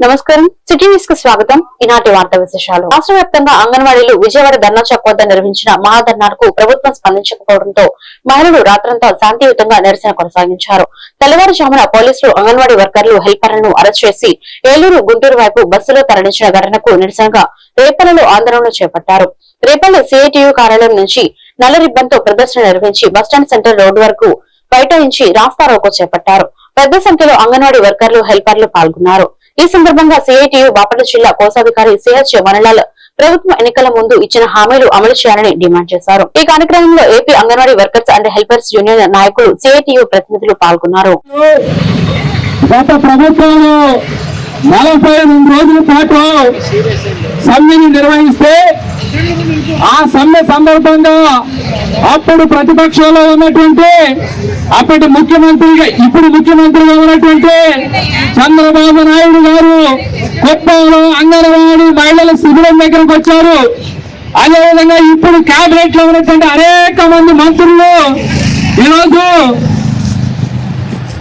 నమస్కారం, city news కు స్వాగతం. ఈనాటి వార్తా విశేషాలు. రాష్ట్ర వ్యాప్తంగా అంగన్వాడీలు విజయవాడ ధర్నా చౌక్ వద్ద నిర్వహించిన మహాధర్నాకు ప్రభుత్వం స్పందించకపోవడంతో మహిళలు రాత్రంతా శాంతియుతంగా నిరసన కొనసాగించారు. తెల్లవారుజామున పోలీసులు అంగన్వాడీ వర్కర్లు, హెల్పర్లను అరెస్ట్ చేసి ఏలూరు, గుంటూరు వైపు బస్సులో తరలించిన ఘటనకు నిరసనగా రేపల్లిలో ఆందోళనలు చేపట్టారు. రేపల్లి సిఐటియు కార్యాలయం నుంచి నల్ల రిబ్బన్తో ప్రదర్శన నిర్వహించి బస్టాండ్ సెంటర్ రోడ్డు వరకు బైఠాయించి రాస్తారోకో చేపట్టారు. పెద్ద సంఖ్యలో అంగన్వాడీ వర్కర్లు, హెల్పర్లు పాల్గొన్నారు. ఈ సందర్భంగా సిఐటియు బాపట్ల జిల్లా కోశాధికారి సిహెచ్ వనలాల్ ప్రభుత్వం ఎన్నికల ముందు ఇచ్చిన హామీలు అమలు చేయాలని డిమాండ్ చేశారు. ఈ కార్యక్రమంలో AP anganwadi workers and helpers union నాయకులు, సిఐటియు ప్రతినిధులు పాల్గొన్నారు. గత ప్రభుత్వంలో 42 రోజుల పాటు సమ్మెని నిర్వహిస్తే ఆ సమ్మె సందర్భంగా అప్పుడు ప్రతిపక్షంలో ఉన్నటువంటి అప్పటి ముఖ్యమంత్రిగా ఇప్పుడు ముఖ్యమంత్రిగా ఉన్నటువంటి చంద్రబాబు నాయుడు గారు కుప్పంలో అంగన్వాడీ మహిళల శిబిరం దగ్గరకు వచ్చారు. అదేవిధంగా ఇప్పుడు కేబినెట్ లో ఉన్నటువంటి అనేక మంది మంత్రులు ఈరోజు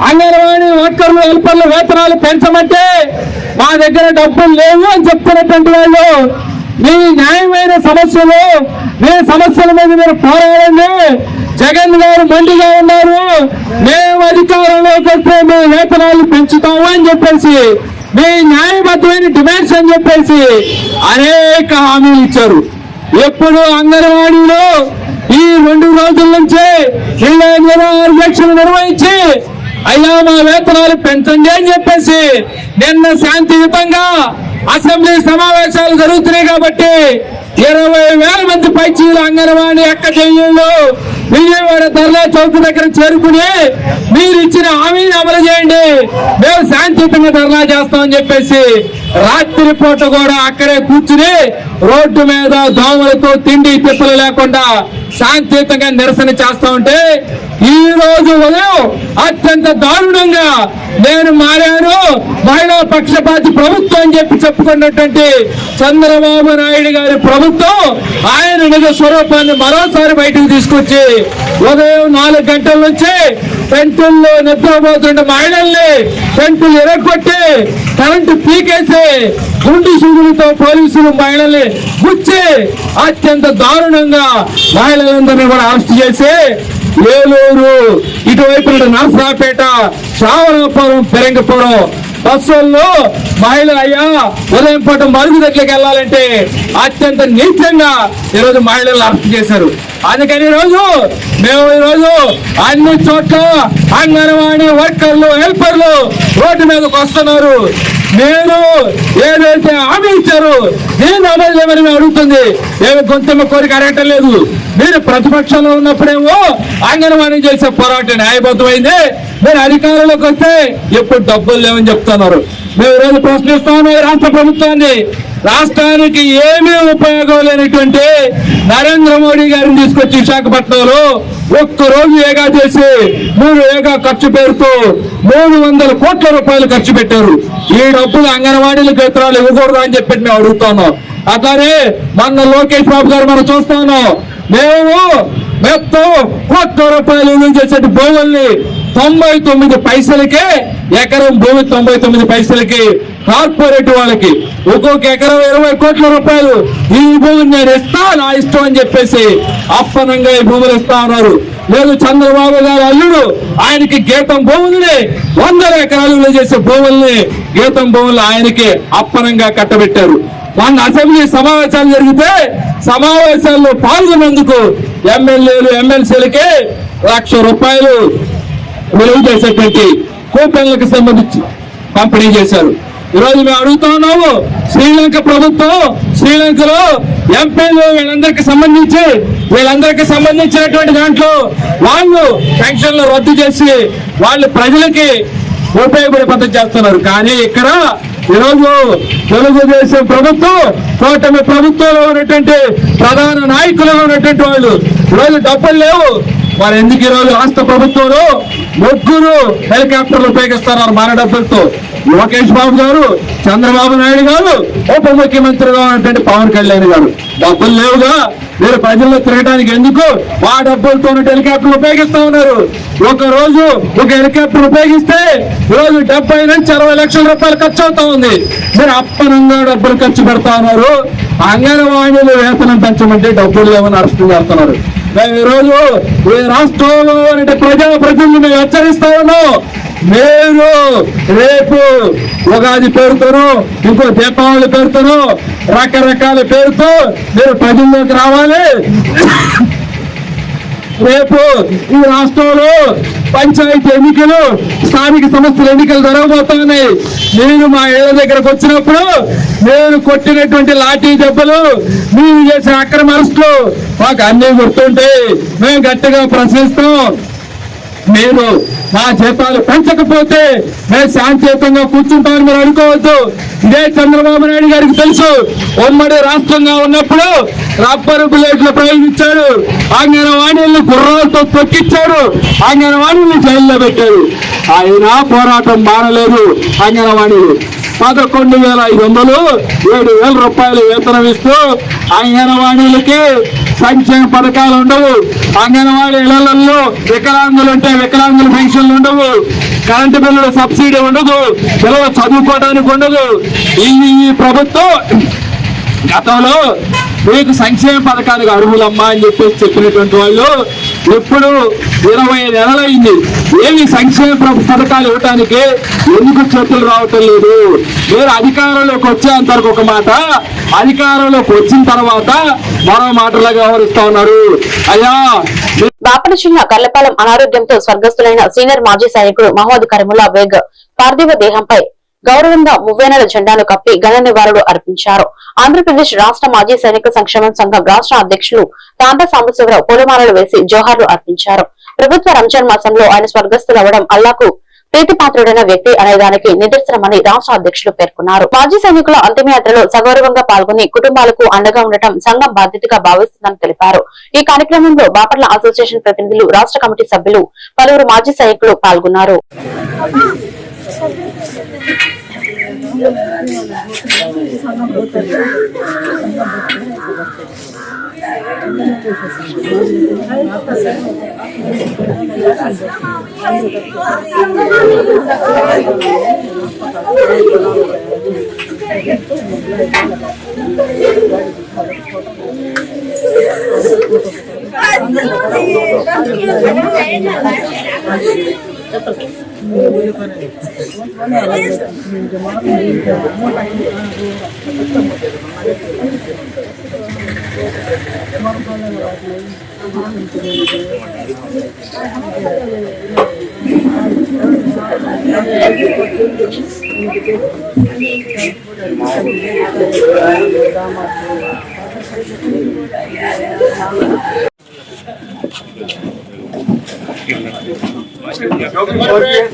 అంగన్వాడీ వర్కర్లు, హెల్పర్లు వేతనాలు పెంచమంటే మా దగ్గర డబ్బులు లేవు అని చెప్తున్నటువంటి వాళ్ళు, మీ న్యాయమైన సమస్యలు, మీ సమస్యల మీద మీరు పోరాడండి. జగన్ గారు మొండిగా ఉన్నారు, మేము అధికారంలోకి వస్తే మీ వేతనాలు పెంచుతాము అని చెప్పేసి, మీ న్యాయబద్ధమైన డిమాండ్స్ అని చెప్పేసి అనేక హామీలు ఇచ్చారు. ఎప్పుడు అంగన్వాడీలో ఈ 2 రోజుల నుంచి నిరసన నిర్వహించి అయ్యా మా వేతనాలు పెంచండి అని చెప్పేసి నిన్న శాంతియుతంగా అసెంబ్లీ సమావేశాలు జరుగుతున్నాయి కాబట్టి 20,000 మంది పైచీల అంగన్వాడీ అక్క చెల్లెళ్ళు విజయవాడ ధర్నా చౌక్ దగ్గర చేరుకుని మీరు ఇచ్చిన హామీని అమలు చేయండి, మేము శాంతియుతంగా ధర్నా చేస్తామని చెప్పేసి రాత్రి పూట కూడా అక్కడే కూర్చుని రోడ్డు మీద దోమలతో తిండి తిప్పలు లేకుండా శాంతియుతంగా నిరసన చేస్తా ఉంటే ఈ రోజు ఉదయం అత్యంత దారుణంగా నేను మారాను, మహిళా పక్షపాతి ప్రభుత్వం అని చెప్పి చెప్పుకున్నటువంటి చంద్రబాబు నాయుడు గారి ప్రభుత్వం ఆయన నిజ స్వరూపాన్ని మరోసారి బయటకు తీసుకొచ్చి ఉదయం 4 గంటల నుంచి పెంటుల్లో నిద్రపోతున్న మహిళల్ని పెంటులు ఎరగొట్టి కరెంటు పీకేసి గుండు సూదులతో పోలీసులు మహిళల్ని గుచ్చి అత్యంత దారుణంగా మహిళలందరినీ కూడా అరెస్ట్ చేసి ఏలూరు, ఇటువైపు నరసరావుపేట, శ్రావణపురం, పెరంగపురం బస్సుల్లో మహిళలు అయ్యా ఉదయం పూట మరుగుదొడ్లకు వెళ్ళాలంటే అత్యంత నీచంగా ఈరోజు మహిళలు అరెస్ట్ చేశారు. అందుకని మేము ఈరోజు అన్ని చోట్ల అంగన్వాడీ వర్కర్లు, హెల్పర్లు రోడ్డు మీదకి వస్తున్నారు. మీరు ఏదైతే హామీ ఇచ్చారు దీన్ని అమలు చేయమని మేము అడుగుతుంది. ఏమి గొంతెమ్మ కోరిక అడగటం లేదు. మీరు ప్రతిపక్షంలో ఉన్నప్పుడేమో అంగన్వాడీ చేసే పోరాటం న్యాయబద్ధమైంది, మీరు అధికారంలోకి వస్తే ఎప్పుడు డబ్బులు లేవని చెప్తున్నారు. మేము ఈరోజు ప్రశ్నిస్తాము రాష్ట్ర ప్రభుత్వాన్ని. రాష్ట్రానికి ఏమీ ఉపయోగం లేనటువంటి నరేంద్ర మోడీ గారిని తీసుకొచ్చి విశాఖపట్నంలో ఒక్కరోజు ఏగా చేసి 3 ఏగా ఖర్చు పేరుతో 300 కోట్ల రూపాయలు ఖర్చు పెట్టారు. ఈ డబ్బులు అంగన్వాడీలకు వేతనాలు ఇవ్వకూడదు అని చెప్పి మేము అడుగుతున్నాం. అట్లానే మొన్న లోకేష్ బాబు గారు మనం చూస్తా ఉన్నాం, మేము మొత్తం కోట్ల రూపాయలు విలువ చేసే భూముల్ని 99 పైసలకే ఎకరం భూమి 99 పైసలకి కార్పొరేట్ వాళ్ళకి ఒక్కొక్క ఎకరం 20 కోట్ల రూపాయలు ఈ భూమిని నేను ఇస్తా, నా ఇష్టం అని చెప్పేసి అప్పనంగా ఈ భూములు ఇస్తా ఉన్నారు. లేదు చంద్రబాబు గారు అల్లుడు ఆయనకి గీతం భూముల్ని 100 ఎకరాలు విలువ చేసే భూముల్ని గీతం భూములు ఆయనకి అప్పనంగా కట్టబెట్టారు. మొన్న అసెంబ్లీ సమావేశాలు జరిగితే సమావేశాల్లో పాల్గొన్నందుకు ఎమ్మెల్యేలు, ఎమ్మెల్సీలకి ₹1,00,000 విలువ చేసేటువంటి కూపన్లకు సంబంధించి పంపిణీ చేశారు. ఈరోజు మేము అడుగుతా ఉన్నాము, శ్రీలంక ప్రభుత్వం శ్రీలంకలో ఎంపీలు వీళ్ళందరికీ సంబంధించినటువంటి దాంట్లో వాళ్ళు పెన్షన్లు రద్దు చేసి వాళ్ళు ప్రజలకి ఉపయోగపడే పద్ధతి చేస్తున్నారు. కానీ ఇక్కడ ఈరోజు తెలుగుదేశం ప్రభుత్వం, కూటమి ప్రభుత్వంలో ఉన్నటువంటి ప్రధాన నాయకులుగా ఉన్నటువంటి వాళ్ళు ఈరోజు డబ్బులు లేవు. మరి ఎందుకు ఈరోజు రాష్ట్ర ప్రభుత్వంలో 3 హెలికాప్టర్లు ఉపయోగిస్తున్నారు మన డబ్బులతో? లోకేష్ బాబు గారు, చంద్రబాబు నాయుడు గారు, ఉప ముఖ్యమంత్రిగా ఉన్నటువంటి పవన్ కళ్యాణ్ గారు. డబ్బులు లేవుగా మీరు ప్రజల్లో తిరగడానికి ఎందుకు ఆ డబ్బులతో హెలికాప్టర్ ఉపయోగిస్తా ఉన్నారు. ఒక రోజు ఒక హెలికాప్టర్ ఉపయోగిస్తే రోజు 70 నుంచి 60 లక్షల రూపాయలు ఖర్చు అవుతా ఉంది. మీరు అప్పనంగా డబ్బులు ఖర్చు పెడతా ఉన్నారు. అంగన్వాడీలు వేతనం పెంచమంటే డబ్బులు లేవని అరెస్టు చేస్తున్నారు. మేము ఈరోజు ఈ రాష్ట్రంలో ప్రజాప్రతినిధులను హెచ్చరిస్తా ఉన్నాం. మీరు రేపు ఉగాది పేరుతోనూ ఇంకో దీపావళి పేరుతోనూ రకరకాల పేరుతో మీరు ప్రజల్లోకి రావాలి. రేపు ఈ రాష్ట్రంలో పంచాయతీ ఎన్నికలు, స్థానిక సంస్థల ఎన్నికలు జరగబోతున్నాయి. నేను మా ఇళ్ల దగ్గరకు వచ్చినప్పుడు నేను కొట్టినటువంటి లాఠీ దెబ్బలు, మీరు చేసిన అక్రమ అరెస్టులు మాకు అన్ని గుర్తుంటే మేము గట్టిగా ప్రశ్నిస్తాం. మీరు మా జీతాలు పెంచకపోతే మేము శాంతియుతంగా కూర్చుంటామని మీరు అనుకోవద్దు. ఇదే చంద్రబాబు నాయుడు గారికి తెలుసు. ఉమ్మడి రాష్ట్రంగా ఉన్నప్పుడు రబ్బర్ బుల్లెట్లు ప్రయోగించారు, అంగన్వాడీలను గుర్రాలతో తొక్కిచ్చారు, అంగన్వాడీలను జైల్లో పెట్టారు. అయినా పోరాటం మారలేదు. అంగన్వాడీలు 11,500 7,000 రూపాయలు వేతనం ఇస్తూ అంగన్వాడీలకి సంక్షేమ పథకాలు ఉండవు. అంగన్వాడీ ఇళ్లలో వికలాంగులు ఉంటే వికలాంగుల పెన్షన్లు ఉండవు. కరెంటు బిల్లుల సబ్సిడీ ఉండదు. పిల్లలు చదువుకోవడానికి ఉండదు. ఈ ప్రభుత్వం గతంలో మీకు సంక్షేమ పథకానికి అర్హులమ్మా అని చెప్పినటువంటి వాళ్ళు ఇప్పుడు 20 నెలలైంది. ఏమి సంక్షేమ పథకాలు ఇవ్వటానికి ఎందుకు చేతులు రావటం లేదు? మీరు అధికారంలోకి వచ్చేంత వరకు ఒక మాట, అధికారంలోకి వచ్చిన తర్వాత మరో మాటలుగా వ్యవహరిస్తా ఉన్నారు. అయ్యా, బాపట్ల జిల్లా కర్లపాలెం అనారోగ్యంతో స్వర్గస్థులైన సీనియర్ మాజీ సైనికుడు మహమ్మద్ కరీముల్లా బేగ్ పార్థివ దేహంపై గౌరవంగా మువ్వేనల జెండాను కప్పి ఘన నివాళులు అర్పించారు. ఆంధ్రప్రదేశ్ రాష్ట్ర మాజీ సైనిక సంక్షేమ సంఘం రాష్ట్ర అధ్యక్షులు తాంతా సాంబశివరావు పూలమాలలు వేసి జోహార్లు అర్పించారు. ప్రభుత్వ రంజాన్ మాసంలో ఆయన స్వర్గస్థులవ్వడం అల్లాకు ప్రీతిపాత్రుడైన వ్యక్తి అనేదానికి నిదర్శనమని రాష్ట్ర అధ్యక్షులు పేర్కొన్నారు. మాజీ సైనికుల అంతిమయాత్రలో సగౌరవంగా పాల్గొని కుటుంబాలకు అండగా ఉండటం సంఘం బాధ్యతగా భావిస్తుందని తెలిపారు. ఈ కార్యక్రమంలో బాపట్ల అసోసియేషన్ ప్రతినిధులు, రాష్ట్ర కమిటీ సభ్యులు, పలువురు మాజీ సైనికులు పాల్గొన్నారు.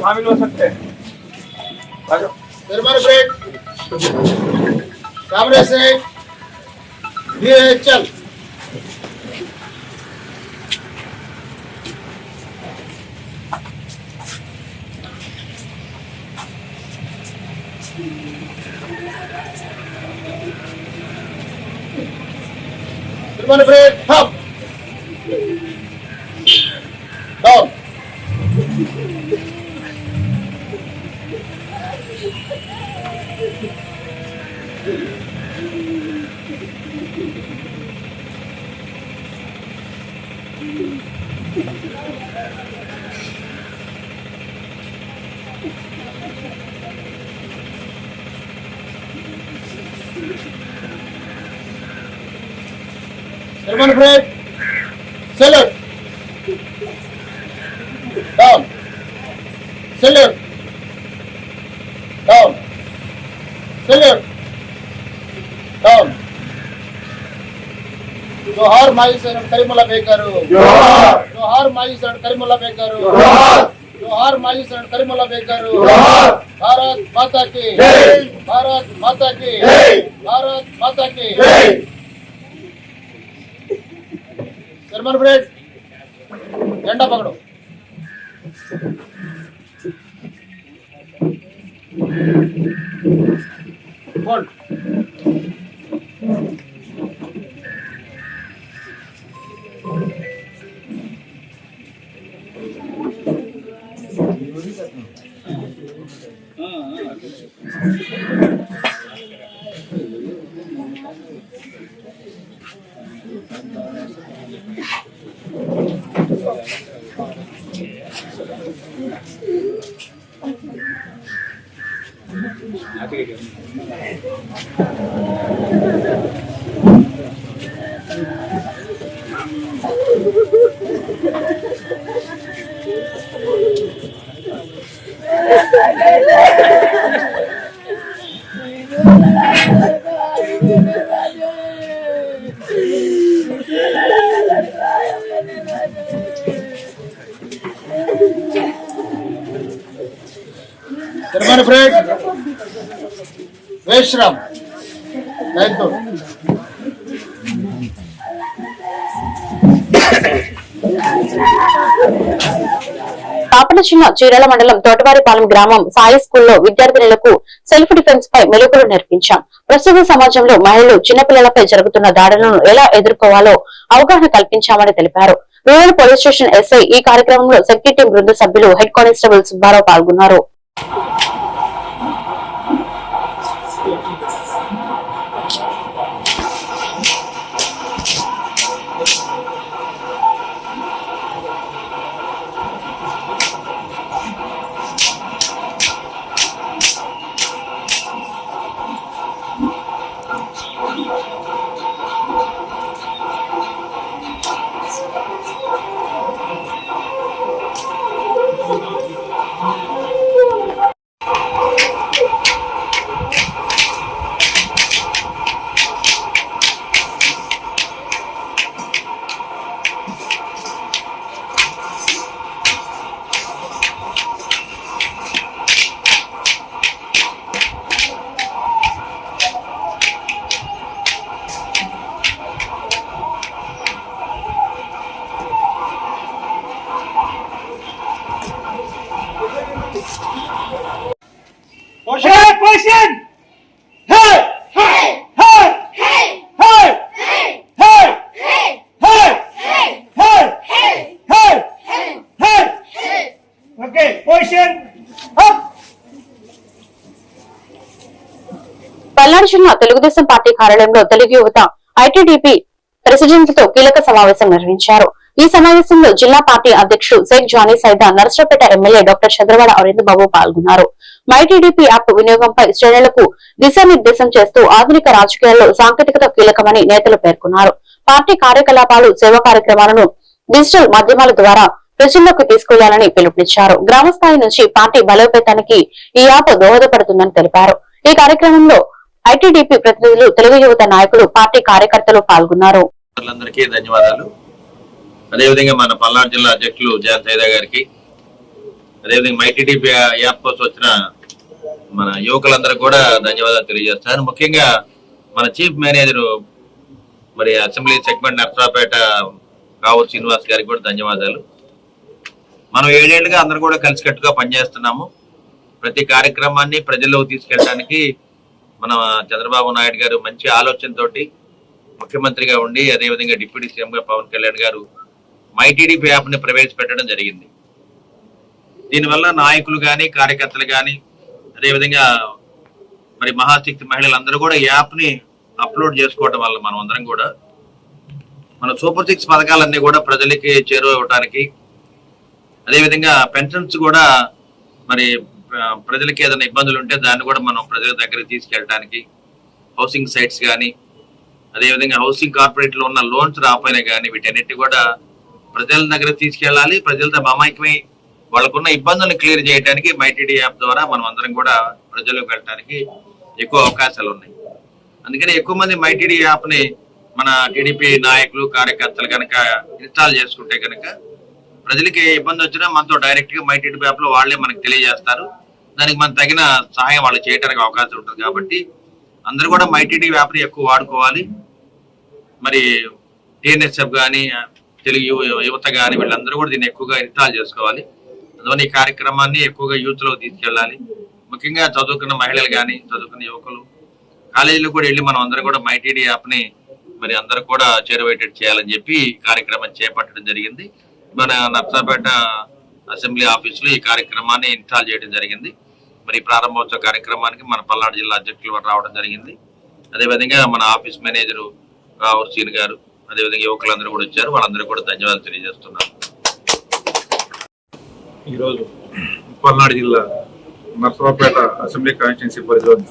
शामिल हो सकते हैं। सामने से ये चल ब्रेक थम down Ceremony break. Salute. Down. Salute. Down. Salute. Down. जोहार माई सैयद करीमुल्लाह बेग गारू. जोहार. जोहार माई सैयद करीमुल्लाह बेग गारू. जोहार. जोहार माई सैयद करीमुल्लाह बेग गारू. जोहार. भारत माता की जय. भारत माता की जय. भारत माता की जय. सरमन ब्रेड झंडा पकड़ो. Germany break. Veshram. Ninth. కాపల జిల్లా చీరాల మండలం తోటవారిపాలెం గ్రామం సాయి స్కూల్లో విద్యార్థినులకు సెల్ఫ్ డిఫెన్స్ పై మెలకువలు నేర్పించాం. ప్రస్తుత సమాజంలో మహిళలు చిన్నపిల్లలపై జరుగుతున్న దాడులను ఎలా ఎదుర్కోవాలో అవగాహన కల్పించామని తెలిపారు. రూరల్ పోలీస్ స్టేషన్ ఎస్ఐ ఈ కార్యక్రమంలో సెక్యూరిటీ టీం బృంద సభ్యులు హెడ్ కానిస్టేబుల్ సుబ్బారావు పాల్గొన్నారు. Position! Hey! Hey! Hey! Hey! Hey! Hey! Hey! Hey! Hey! Okay, position up! Palnadu జిల్లా తెలుగుదేశం పార్టీ కార్యాలయంలో తెలుగు యువత ఐటీడీపీ ప్రెసిడెంట్ తో కీలక సమావేశం నిర్వహించారు. ఈ సమావేశంలో జిల్లా పార్టీ అధ్యక్షుడు షేక్ జానీ సైదా, నర్సరావుపేట ఎమ్మెల్యే డాక్టర్ చంద్రవాడ అరవింద్ బాబు పాల్గొన్నారు. మైటీడీపీ యాప్ వినియోగంపై శ్రేణులకు దిశానిర్దేశం చేస్తూ ఆధునిక రాజకీయాల్లో సాంకేతికత కీలకమని నేతలు పేర్కొన్నారు. పార్టీ కార్యకలాపాలు, సేవా కార్యక్రమాలను డిజిటల్ మాధ్యమాల ద్వారా ప్రజల్లోకి తీసుకెళ్లాలని పిలుపునిచ్చారు. గ్రామ స్థాయి నుంచి పార్టీ బలోపేతానికి ఈ యాప్ దోహదపడుతుందని తెలిపారు. ఈ కార్యక్రమంలో ఐటీడీపీ ప్రతినిధులు, తెలుగు యువత నాయకులు, పార్టీ కార్యకర్తలు పాల్గొన్నారు. ధన్యవాదాలు. అదేవిధంగా మన పల్నాడు జిల్లా అధ్యక్షులు జాన్ సైదా గారికి, అదేవిధంగా మైటీడీపీ యాప్ కోసం వచ్చిన మన యువకులందరూ కూడా ధన్యవాదాలు తెలియజేస్తారు. ముఖ్యంగా మన చీఫ్ మేనేజర్ మరి అసెంబ్లీ సెగ్మెంట్ నర్సరావుపేట రావు శ్రీనివాస్ గారికి కూడా ధన్యవాదాలు. మనం 7 ఏళ్లుగా అందరూ కూడా కలిసికట్టుగా పనిచేస్తున్నాము. ప్రతి కార్యక్రమాన్ని ప్రజల్లోకి తీసుకెళ్ళడానికి మన చంద్రబాబు నాయుడు గారు మంచి ఆలోచనతోటి ముఖ్యమంత్రిగా ఉండి, అదేవిధంగా డిప్యూటీ సీఎంగా పవన్ కళ్యాణ్ గారు మైటీడీపీ యాప్ని ప్రవేశపెట్టడం జరిగింది. దీనివల్ల నాయకులు కానీ, కార్యకర్తలు కానీ, అదేవిధంగా మరి మహాశక్తి మహిళలందరూ కూడా యాప్ని అప్లోడ్ చేసుకోవడం వల్ల మనం అందరం కూడా మన సూపర్ 6 పథకాలన్నీ కూడా ప్రజలకి చేరువవడానికి, అదేవిధంగా పెన్షన్స్ కూడా మరి ప్రజలకి ఏదైనా ఇబ్బందులు ఉంటే దాన్ని కూడా మనం ప్రజల దగ్గరికి తీసుకెళ్ళడానికి, హౌసింగ్ సైట్స్ కానీ, అదేవిధంగా హౌసింగ్ కార్పొరేట్లో ఉన్న లోన్స్ రాపోయినా కానీ వీటన్నిటి కూడా ప్రజల దగ్గర తీసుకెళ్ళాలి. ప్రజలతో మమైకమై వాళ్ళకున్న ఇబ్బందులను క్లియర్ చేయడానికి మైటీడీ యాప్ ద్వారా మనం అందరం కూడా ప్రజల్లోకి వెళ్ళడానికి ఎక్కువ అవకాశాలు ఉన్నాయి. అందుకని ఎక్కువ మంది మైటీడీ యాప్ని మన టీడీపీ నాయకులు, కార్యకర్తలు కనుక ఇన్స్టాల్ చేసుకుంటే కనుక ప్రజలకి ఇబ్బంది వచ్చినా మనతో డైరెక్ట్గా మైటీడీ యాప్లో వాళ్ళే మనకు తెలియజేస్తారు. దానికి మనం తగిన సహాయం వాళ్ళు చేయడానికి అవకాశం ఉంటుంది. కాబట్టి అందరూ కూడా మైటీడీ యాప్ని ఎక్కువ వాడుకోవాలి. మరి టీఎన్ఎస్ఎఫ్ కానీ, తెలుగు యువత కానీ వీళ్ళందరూ కూడా దీన్ని ఎక్కువగా ఇన్స్టాల్ చేసుకోవాలి. అందువల్ల ఈ కార్యక్రమాన్ని ఎక్కువగా యూత్లో తీసుకెళ్ళాలి. ముఖ్యంగా చదువుకున్న మహిళలు కానీ చదువుకున్న యువకులు కాలేజీలో కూడా వెళ్ళి మనం అందరూ కూడా మైటీడీ యాప్ని మరి అందరూ కూడా చేరువేటెడ్ చేయాలని చెప్పి కార్యక్రమం చేపట్టడం జరిగింది. మన నర్సాపేట అసెంబ్లీ ఆఫీసులో ఈ కార్యక్రమాన్ని ఇన్స్టాల్ చేయడం జరిగింది. మరి ప్రారంభోత్సవ కార్యక్రమానికి మన పల్నాడు జిల్లా అధ్యక్షులు రావడం జరిగింది. అదేవిధంగా మన ఆఫీస్ మేనేజరు రావుసీన్ గారు, అదేవిధంగా యువకులందరూ కూడా వచ్చారు. వాళ్ళందరూ కూడా ధన్యవాదాలు తెలియజేస్తున్నారు. ఈరోజు పల్నాడు జిల్లా నర్సరావుపేట అసెంబ్లీ కాన్స్టిట్యున్సీ పరిధిలోని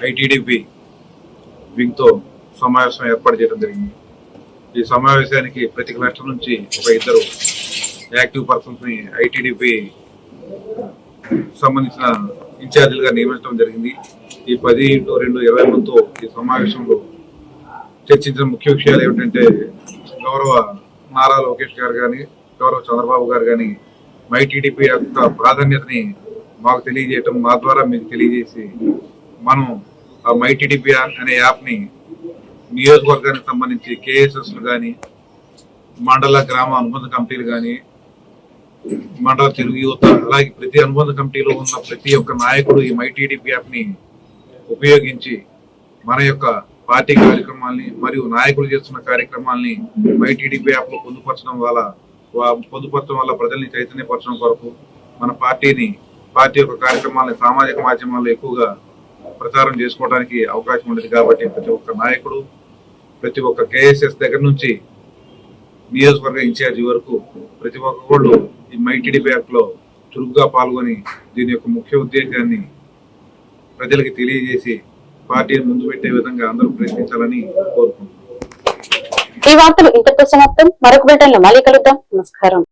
ఐటీడీపీ వింగ్తో సమావేశం ఏర్పాటు చేయడం జరిగింది. ఈ సమావేశానికి ప్రతి క్లస్టర్ నుంచి ఒక 2 యాక్టివ్ పర్సన్స్ ని ఐటీడీపీ సంబంధించిన ఇన్ఛార్జీలుగా నియమించడం జరిగింది. ఈ 10x2 20 మందితో ఈ సమావేశంలో చర్చించిన ముఖ్య విషయాలు ఏమిటంటే, గౌరవ నారా లోకేష్ గారు కానీ, గౌరవ చంద్రబాబు గారు కానీ మైటీడీపీ యొక్క ప్రాధాన్యతని మాకు తెలియజేయటం, మా ద్వారా మీకు తెలియజేసి మనం ఆ మైటీడీపీ అనే యాప్ని నియోజకవర్గానికి సంబంధించి కేఎస్ఎస్లు కానీ, మండల గ్రామ అనుబంధ కమిటీలు కానీ, మండల తెలుగు యువత, అలాగే ప్రతి అనుబంధ కమిటీలో ఉన్న ప్రతి ఒక్క నాయకుడు ఈ మైటీడీపీ యాప్ని ఉపయోగించి మన యొక్క పార్టీ కార్యక్రమాల్ని మరియు నాయకులు చేస్తున్న కార్యక్రమాల్ని మైటీడీపీ యాప్లో పొందుపరచడం వల్ల ప్రజల్ని చైతన్యపరచడం కొరకు మన పార్టీ యొక్క కార్యక్రమాలని సామాజిక మాధ్యమాల్లో ఎక్కువగా ప్రచారం చేసుకోవడానికి అవకాశం ఉండేది. కాబట్టి ప్రతి ఒక్క నాయకుడు, ప్రతి ఒక్క కేఎస్ఎస్ దగ్గర నుంచి నియోజకవర్గ ఇన్ఛార్జి వరకు ప్రతి ఒక్కళ్ళు ఈ మైటీడీపీ యాప్లో చురుగ్గా పాల్గొని దీని యొక్క ముఖ్య ఉద్దేశాన్ని ప్రజలకి తెలియజేసి పార్టీని ముందు పెట్టే విధంగా అందరూ ప్రయత్నించాలని కోరుకుంటున్నాను. ఈ వార్తలు ఇంతటితో సమాప్తం. మరొక బిల్టన్లో మళ్ళీ కలుద్దాం. నమస్కారం.